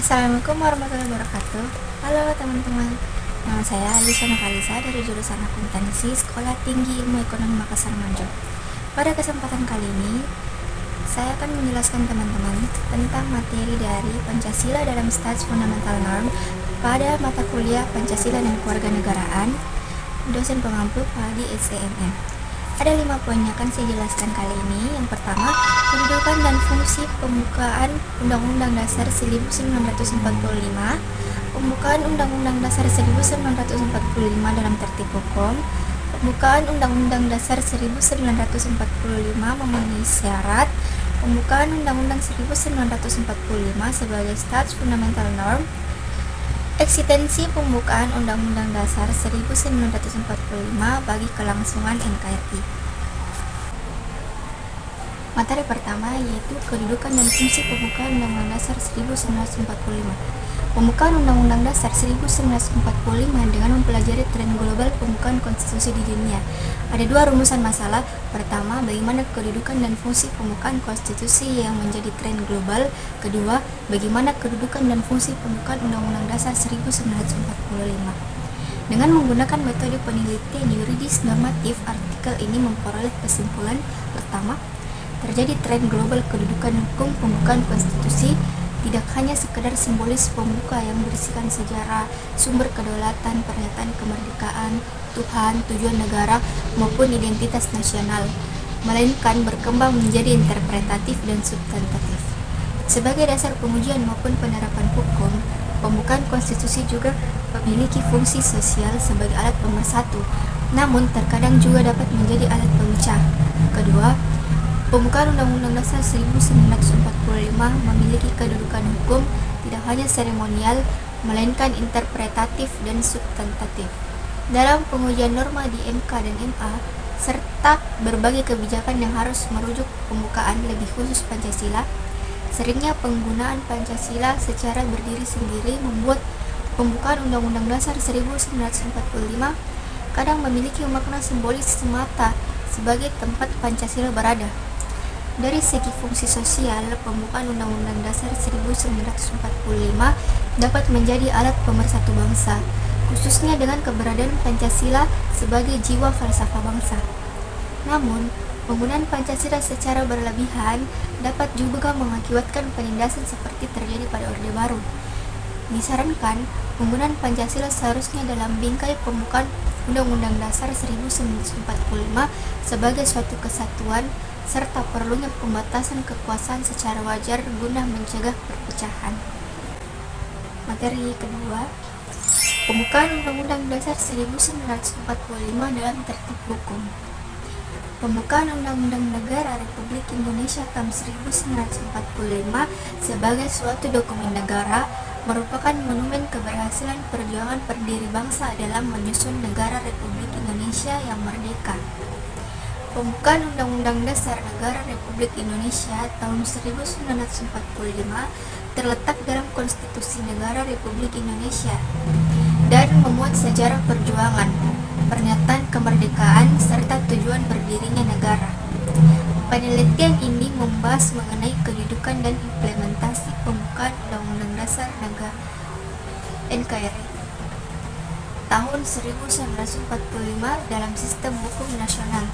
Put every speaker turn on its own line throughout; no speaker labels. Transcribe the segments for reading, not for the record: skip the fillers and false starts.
Assalamualaikum warahmatullahi wabarakatuh. Halo teman-teman, nama saya Alisa Novalisa dari jurusan Akuntansi Sekolah Tinggi Ilmu Ekonomi Makassar Mojo. Pada kesempatan kali ini, saya akan menjelaskan teman-teman tentang materi dari Pancasila dalam Stats Fundamental Norm pada mata kuliah Pancasila dan Kewarganegaraan, dosen pengampu Padi SCMM. Ada 5 poin yang akan saya jelaskan kali ini. Yang pertama, kedudukan dan fungsi pembukaan Undang-Undang Dasar 1945, pembukaan Undang-Undang Dasar 1945 dalam tertib hukum, pembukaan Undang-Undang Dasar 1945 memenuhi syarat, pembukaan Undang-Undang 1945 sebagai Stats Fundamental Norm, eksistensi pembukaan Undang-Undang Dasar 1945 bagi kelangsungan NKRI. Materi pertama yaitu kedudukan dan fungsi pembukaan Undang-Undang Dasar 1945. Pembukaan Undang-Undang Dasar 1945 dengan mempelajari tren global pembukaan konstitusi di dunia. Ada 2 rumusan masalah. Pertama, bagaimana kedudukan dan fungsi pembukaan konstitusi yang menjadi tren global. Kedua, bagaimana kedudukan dan fungsi pembukaan Undang-Undang Dasar 1945. Dengan menggunakan metode penelitian yuridis normatif, artikel ini memperoleh kesimpulan pertama, terjadi tren global kedudukan hukum pembukaan konstitusi tidak hanya sekedar simbolis pembuka yang berisikan sejarah, sumber kedaulatan, pernyataan kemerdekaan, Tuhan, tujuan negara, maupun identitas nasional, melainkan berkembang menjadi interpretatif dan substantif. Sebagai dasar pengujian maupun penerapan hukum, pembukaan konstitusi juga memiliki fungsi sosial sebagai alat pemersatu, namun terkadang juga dapat menjadi alat pemecah. Kedua, pembukaan Undang-Undang Dasar 1945 memiliki kedudukan hukum tidak hanya seremonial, melainkan interpretatif dan substantif. Dalam pengujian norma di MK dan MA, serta berbagai kebijakan yang harus merujuk pembukaan lebih khusus Pancasila, seringnya penggunaan Pancasila secara berdiri sendiri membuat pembukaan Undang-Undang Dasar 1945 kadang memiliki makna simbolis semata sebagai tempat Pancasila berada. Dari segi fungsi sosial, pembukaan Undang-Undang Dasar 1945 dapat menjadi alat pemersatu bangsa, khususnya dengan keberadaan Pancasila sebagai jiwa falsafah bangsa. Namun, penggunaan Pancasila secara berlebihan dapat juga mengakibatkan penindasan seperti terjadi pada Orde Baru. Disarankan, penggunaan Pancasila seharusnya dalam bingkai pembukaan Undang-Undang Dasar 1945 sebagai suatu kesatuan, serta perlunya pembatasan kekuasaan secara wajar guna mencegah perpecahan. Materi kedua, pembukaan Undang-Undang Dasar 1945 dalam tertib hukum. Pembukaan Undang-Undang Negara Republik Indonesia tahun 1945 sebagai suatu dokumen negara merupakan monumen keberhasilan perjuangan pendiri bangsa dalam menyusun negara Republik Indonesia yang merdeka. Pembukaan Undang-Undang Dasar Negara Republik Indonesia tahun 1945 terletak dalam Konstitusi Negara Republik Indonesia dan memuat sejarah perjuangan, pernyataan kemerdekaan, serta tujuan berdirinya negara. Penelitian ini membahas mengenai kedudukan dan implementasi pembukaan Undang-Undang Dasar Negara NKRI tahun 1945 dalam sistem hukum nasional.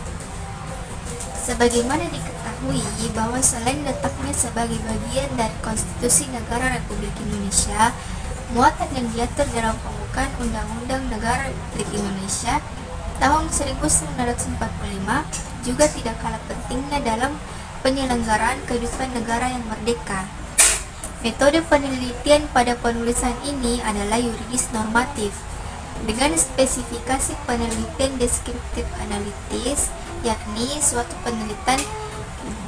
Sebagaimana diketahui bahwa selain letaknya sebagai bagian dari Konstitusi Negara Republik Indonesia, muatan yang diatur dalam pembukaan Undang-Undang Negara Republik Indonesia tahun 1945 juga tidak kalah pentingnya dalam penyelenggaraan kehidupan negara yang merdeka. Metode penelitian pada penulisan ini adalah yuridis normatif, dengan spesifikasi penelitian deskriptif analitis, yakni suatu penelitian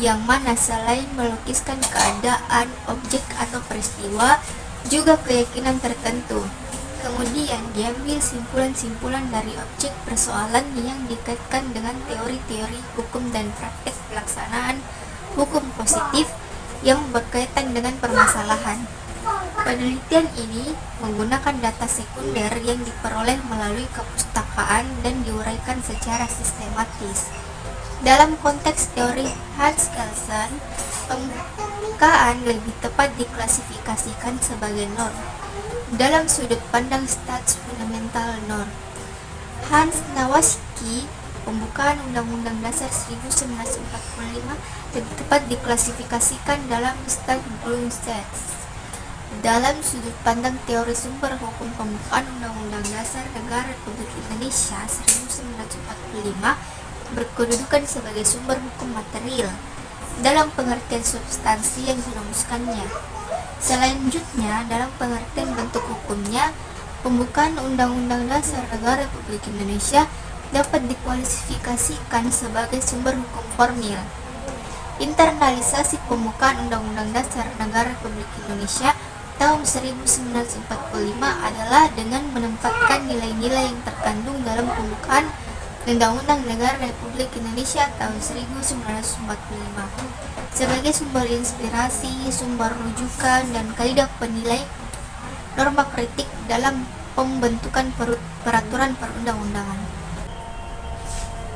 yang mana selain melukiskan keadaan, objek atau peristiwa, juga keyakinan tertentu. Kemudian diambil simpulan-simpulan dari objek persoalan yang dikaitkan dengan teori-teori hukum dan praktek pelaksanaan hukum positif yang berkaitan dengan permasalahan. Penelitian ini menggunakan data sekunder yang diperoleh melalui kepustakaan dan diuraikan secara sistematis. Dalam konteks teori Hans Kelsen, Pembukaan lebih tepat diklasifikasikan sebagai norm dalam sudut pandang stats fundamental norm. Hans Nawaski, pembukaan Undang-Undang Dasar 1945 lebih tepat diklasifikasikan dalam Staatsgrundgesetz. Dalam sudut pandang teori sumber hukum, pembukaan Undang-Undang Dasar Negara Republik Indonesia 1945 berkedudukan sebagai sumber hukum material dalam pengertian substansi yang dirumuskannya. Selanjutnya, dalam pengertian bentuk hukumnya, pembukaan Undang-Undang Dasar Negara Republik Indonesia dapat diklasifikasikan sebagai sumber hukum formil. Internalisasi pembukaan Undang-Undang Dasar Negara Republik Indonesia tahun 1945 adalah dengan menempatkan nilai-nilai yang terkandung dalam pembukaan Undang-Undang Negara Republik Indonesia tahun 1945 sebagai sumber inspirasi, sumber rujukan, dan kaidah penilai norma kritik dalam pembentukan peraturan perundang-undangan.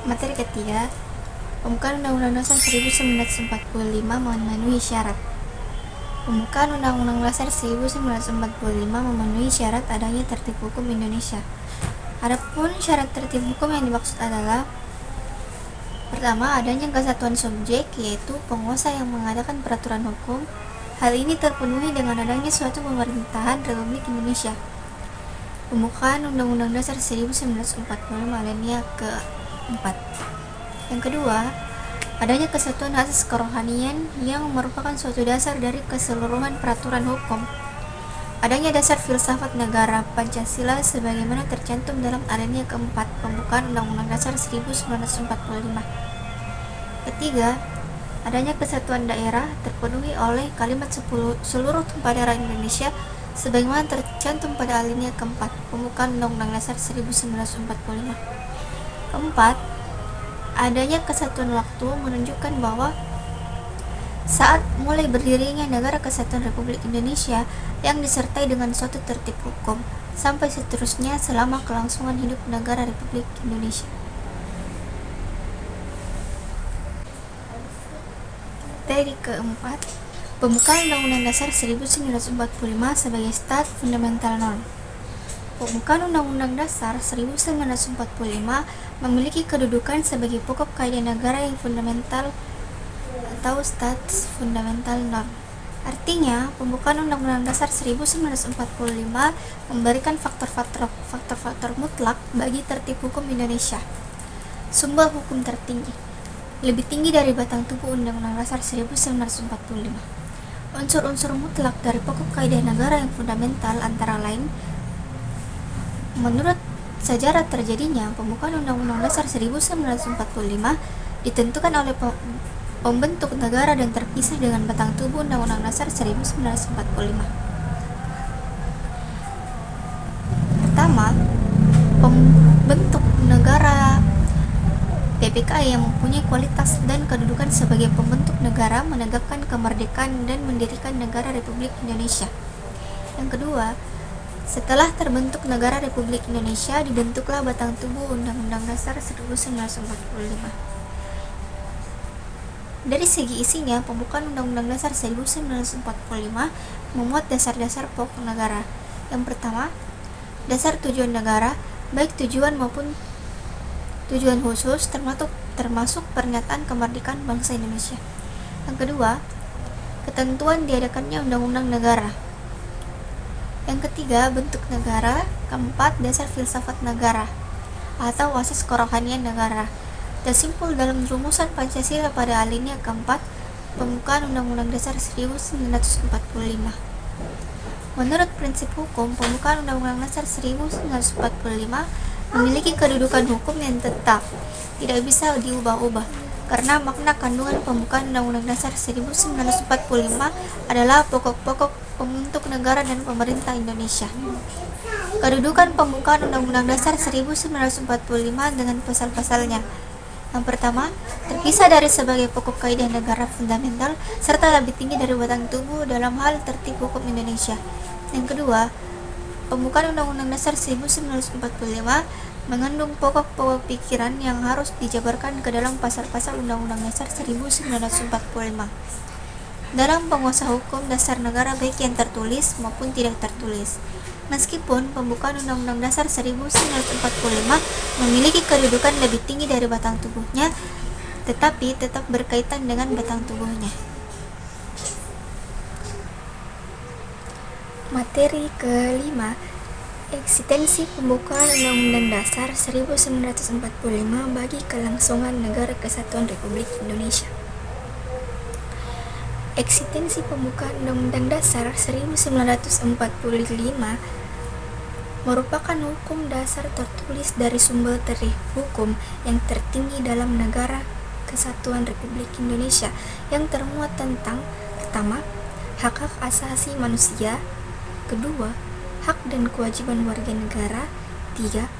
Materi ketiga, pembukaan Undang-Undang Dasar 1945 memenuhi syarat. Pembukaan Undang-Undang Dasar 1945 memenuhi syarat adanya tertib hukum Indonesia. Adapun syarat tertib hukum yang dimaksud adalah: pertama, adanya kesatuan subjek, yaitu penguasa yang mengadakan peraturan hukum. Hal ini terpenuhi dengan adanya suatu pemerintahan Republik Indonesia. Pembukaan Undang-Undang Dasar 1945 alinea ke-4. Yang kedua, adanya kesatuan asas kerohanian yang merupakan suatu dasar dari keseluruhan peraturan hukum. Adanya dasar filsafat negara Pancasila sebagaimana tercantum dalam alinea ke-4 pembukaan Undang-Undang Dasar 1945. Ketiga, adanya kesatuan daerah terpenuhi oleh kalimat seluruh tumpah darah Indonesia sebagaimana tercantum pada alinea ke-4 pembukaan Undang-Undang Dasar 1945. Keempat, adanya kesatuan waktu menunjukkan bahwa saat mulai berdirinya Negara Kesatuan Republik Indonesia yang disertai dengan suatu tertib hukum sampai seterusnya selama kelangsungan hidup Negara Republik Indonesia. Materi keempat, pembukaan Undang-Undang Dasar 1945 sebagai stat fundamental norm. Pembukaan Undang-Undang Dasar 1945 memiliki kedudukan sebagai pokok kaidah negara yang fundamental atau stats fundamental norm. Artinya, pembukaan Undang-Undang Dasar 1945 memberikan faktor-faktor mutlak bagi tertib hukum Indonesia. Sumber hukum tertinggi, lebih tinggi dari batang tubuh Undang-Undang Dasar 1945. Unsur-unsur mutlak dari pokok kaidah negara yang fundamental antara lain: menurut sejarah terjadinya pembukaan Undang-Undang Dasar 1945 ditentukan oleh pembentuk negara dan terpisah dengan batang tubuh Undang-Undang Dasar 1945. Pertama, pembentuk negara PPKI yang mempunyai kualitas dan kedudukan sebagai pembentuk negara menegakkan kemerdekaan dan mendirikan Negara Republik Indonesia. Yang kedua, setelah terbentuk Negara Republik Indonesia, dibentuklah batang tubuh Undang-Undang Dasar 1945. Dari segi isinya, pembukaan Undang-Undang Dasar 1945 memuat dasar-dasar pokok negara. Yang pertama, dasar tujuan negara, baik tujuan maupun tujuan khusus, termasuk pernyataan kemerdekaan bangsa Indonesia. Yang kedua, ketentuan diadakannya undang-undang negara. Yang ketiga, bentuk negara. Keempat, dasar filsafat negara atau asas kerohanian negara. Tersimpul dalam rumusan Pancasila pada alinea keempat pembukaan Undang-Undang Dasar 1945. Menurut prinsip hukum, pembukaan Undang-Undang Dasar 1945 memiliki kedudukan hukum yang tetap, tidak bisa diubah-ubah, karena makna kandungan pembukaan Undang-Undang Dasar 1945 adalah pokok-pokok pembentuk negara dan pemerintah Indonesia. Kedudukan pembukaan Undang-Undang Dasar 1945 dengan pasal-pasalnya. Yang pertama, terpisah dari sebagai pokok kaidah negara fundamental serta lebih tinggi dari batang tubuh dalam hal tertib hukum Indonesia. Yang kedua, pembukaan Undang-Undang Dasar 1945 mengandung pokok-pokok pikiran yang harus dijabarkan ke dalam pasal-pasal Undang-Undang Dasar 1945. dalam penguasa hukum dasar negara baik yang tertulis maupun tidak tertulis. Meskipun pembukaan Undang-Undang Dasar 1945 memiliki kedudukan lebih tinggi dari batang tubuhnya, tetapi tetap berkaitan dengan batang tubuhnya. Materi kelima, eksistensi pembukaan Undang-Undang Dasar 1945 bagi kelangsungan Negara Kesatuan Republik Indonesia. Eksistensi pembukaan Undang-Undang Dasar 1945 merupakan hukum dasar tertulis dari sumber hukum yang tertinggi dalam Negara Kesatuan Republik Indonesia yang termuat tentang: pertama, hak-hak asasi manusia; kedua, hak dan kewajiban warga negara; tiga,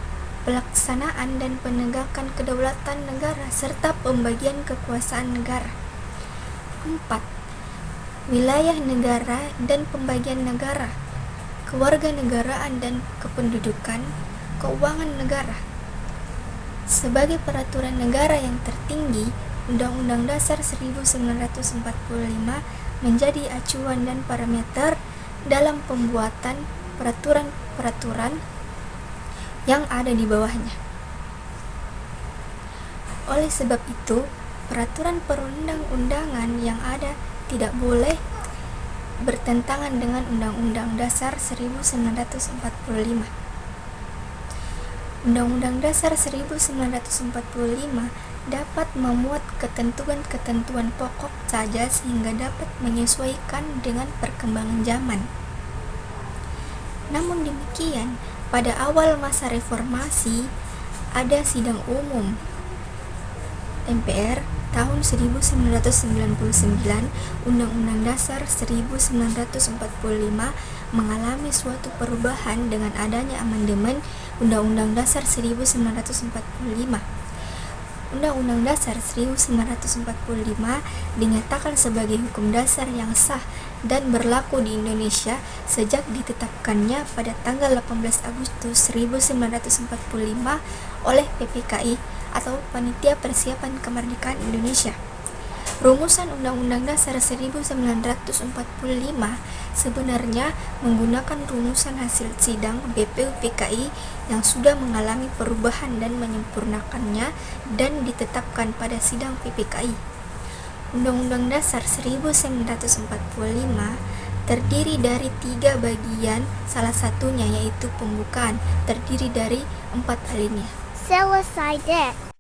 pelaksanaan dan penegakan kedaulatan negara serta pembagian kekuasaan negara; empat, wilayah negara dan pembagian negara, kewarganegaraan dan kependudukan, keuangan negara. Sebagai peraturan negara yang tertinggi, Undang-Undang Dasar 1945 menjadi acuan dan parameter dalam pembuatan peraturan-peraturan yang ada di bawahnya. Oleh sebab itu, peraturan perundang-undangan yang ada tidak boleh bertentangan dengan Undang-Undang Dasar 1945. Undang-Undang Dasar 1945 dapat memuat ketentuan-ketentuan pokok saja sehingga dapat menyesuaikan dengan perkembangan zaman. Namun demikian, pada awal masa reformasi ada sidang umum MPR tahun 1999, Undang-Undang Dasar 1945 mengalami suatu perubahan dengan adanya amandemen Undang-Undang Dasar 1945. Undang-Undang Dasar 1945 dinyatakan sebagai hukum dasar yang sah dan berlaku di Indonesia sejak ditetapkannya pada tanggal 18 Agustus 1945 oleh PPKI atau Panitia Persiapan Kemerdekaan Indonesia. Rumusan Undang-Undang Dasar 1945 sebenarnya menggunakan rumusan hasil sidang BPUPKI yang sudah mengalami perubahan dan menyempurnakannya dan ditetapkan pada sidang PPKI. Undang-Undang Dasar 1945 terdiri dari 3 bagian, salah satunya yaitu pembukaan, terdiri dari 4 alinea.
Selesai deh.